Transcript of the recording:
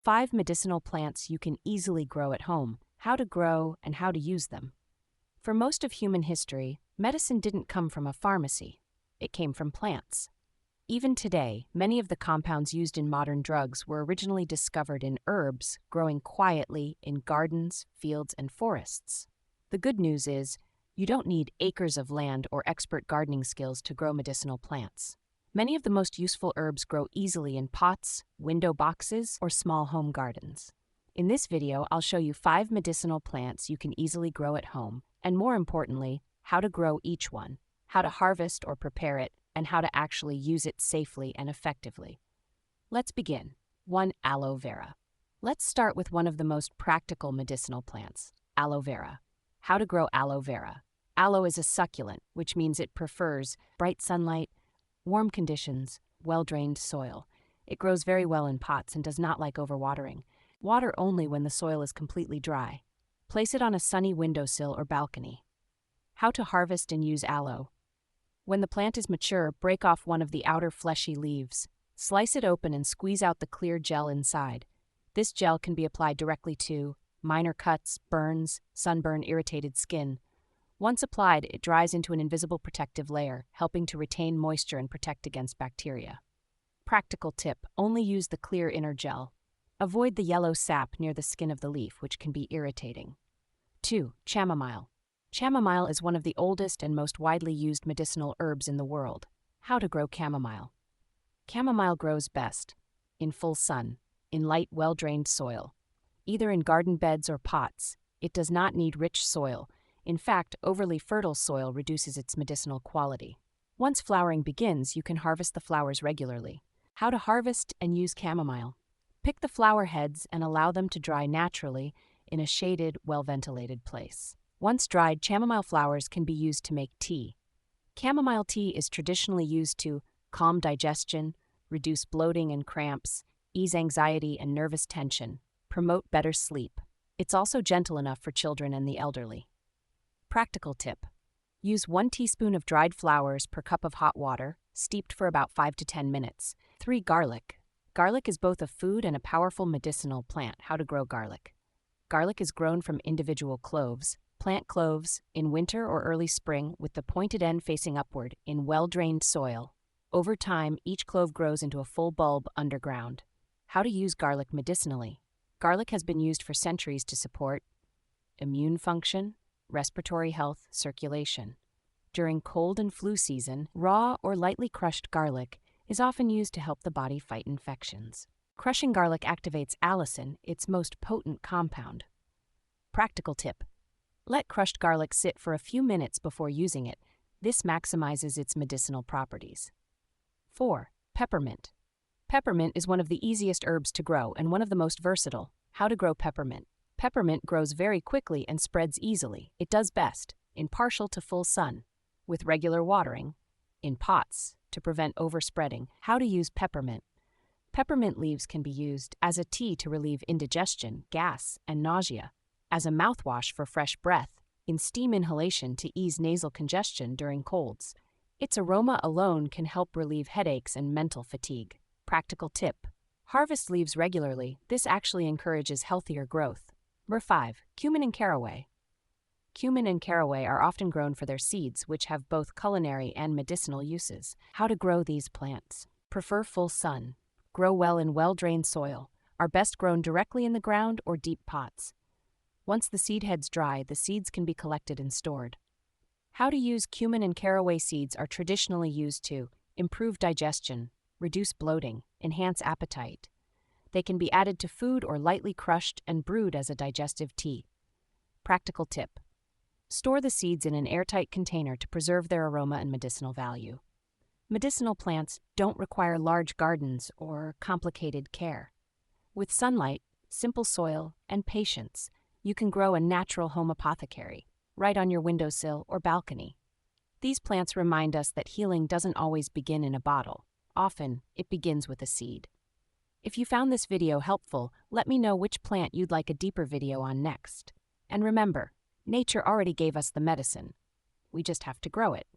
5 medicinal plants you can easily grow at home, how to grow and how to use them. For most of human history, medicine didn't come from a pharmacy. It came from plants. Even today, many of the compounds used in modern drugs were originally discovered in herbs growing quietly in gardens, fields, and forests. The good news is, you don't need acres of land or expert gardening skills to grow medicinal plants. Many of the most useful herbs grow easily in pots, window boxes, or small home gardens. In this video, I'll show you 5 medicinal plants you can easily grow at home, and more importantly, how to grow each one, how to harvest or prepare it, and how to actually use it safely and effectively. Let's begin. 1. Aloe vera. Let's start with one of the most practical medicinal plants, aloe vera. How to grow aloe vera. Aloe is a succulent, which means it prefers bright sunlight, warm conditions, well-drained soil. It grows very well in pots and does not like overwatering. Water only when the soil is completely dry. Place it on a sunny windowsill or balcony. How to harvest and use aloe. When the plant is mature, break off one of the outer fleshy leaves. Slice it open and squeeze out the clear gel inside. This gel can be applied directly to minor cuts, burns, sunburn, irritated skin. Once applied, it dries into an invisible protective layer, helping to retain moisture and protect against bacteria. Practical tip: only use the clear inner gel. Avoid the yellow sap near the skin of the leaf, which can be irritating. 2. Chamomile. Chamomile is one of the oldest and most widely used medicinal herbs in the world. How to grow chamomile. Chamomile grows best in full sun, in light, well-drained soil, either in garden beds or pots. It does not need rich soil. In fact, overly fertile soil reduces its medicinal quality. Once flowering begins, you can harvest the flowers regularly. How to harvest and use chamomile. Pick the flower heads and allow them to dry naturally in a shaded, well-ventilated place. Once dried, chamomile flowers can be used to make tea. Chamomile tea is traditionally used to calm digestion, reduce bloating and cramps, ease anxiety and nervous tension, promote better sleep. It's also gentle enough for children and the elderly. Practical tip: use 1 teaspoon of dried flowers per cup of hot water, steeped for about 5 to 10 minutes. 3. Garlic. Garlic is both a food and a powerful medicinal plant. How to grow garlic. Garlic is grown from individual cloves. Plant cloves in winter or early spring with the pointed end facing upward in well-drained soil. Over time, each clove grows into a full bulb underground. How to use garlic medicinally. Garlic has been used for centuries to support immune function, respiratory health, circulation. During cold and flu season, raw or lightly crushed garlic is often used to help the body fight infections. Crushing garlic activates allicin, its most potent compound. Practical tip: let crushed garlic sit for a few minutes before using it. This maximizes its medicinal properties. 4. Peppermint. Peppermint is one of the easiest herbs to grow and one of the most versatile. How to grow peppermint. Peppermint grows very quickly and spreads easily. It does best in partial to full sun, with regular watering, in pots to prevent overspreading. How to use peppermint. Peppermint leaves can be used as a tea to relieve indigestion, gas, and nausea, as a mouthwash for fresh breath, in steam inhalation to ease nasal congestion during colds. Its aroma alone can help relieve headaches and mental fatigue. Practical tip: harvest leaves regularly. This actually encourages healthier growth. Number 5. Cumin and caraway. Cumin and caraway are often grown for their seeds, which have both culinary and medicinal uses. How to grow these plants. Prefer full sun. Grow well in well-drained soil. Are best grown directly in the ground or deep pots. Once the seed heads dry, the seeds can be collected and stored. How to use cumin and caraway seeds are traditionally used to improve digestion, reduce bloating, enhance appetite. They can be added to food or lightly crushed and brewed as a digestive tea. Practical tip: store the seeds in an airtight container to preserve their aroma and medicinal value. Medicinal plants don't require large gardens or complicated care. With sunlight, simple soil, and patience, you can grow a natural home apothecary right on your windowsill or balcony. These plants remind us that healing doesn't always begin in a bottle. Often, it begins with a seed. If you found this video helpful, let me know which plant you'd like a deeper video on next. And remember, nature already gave us the medicine. We just have to grow it.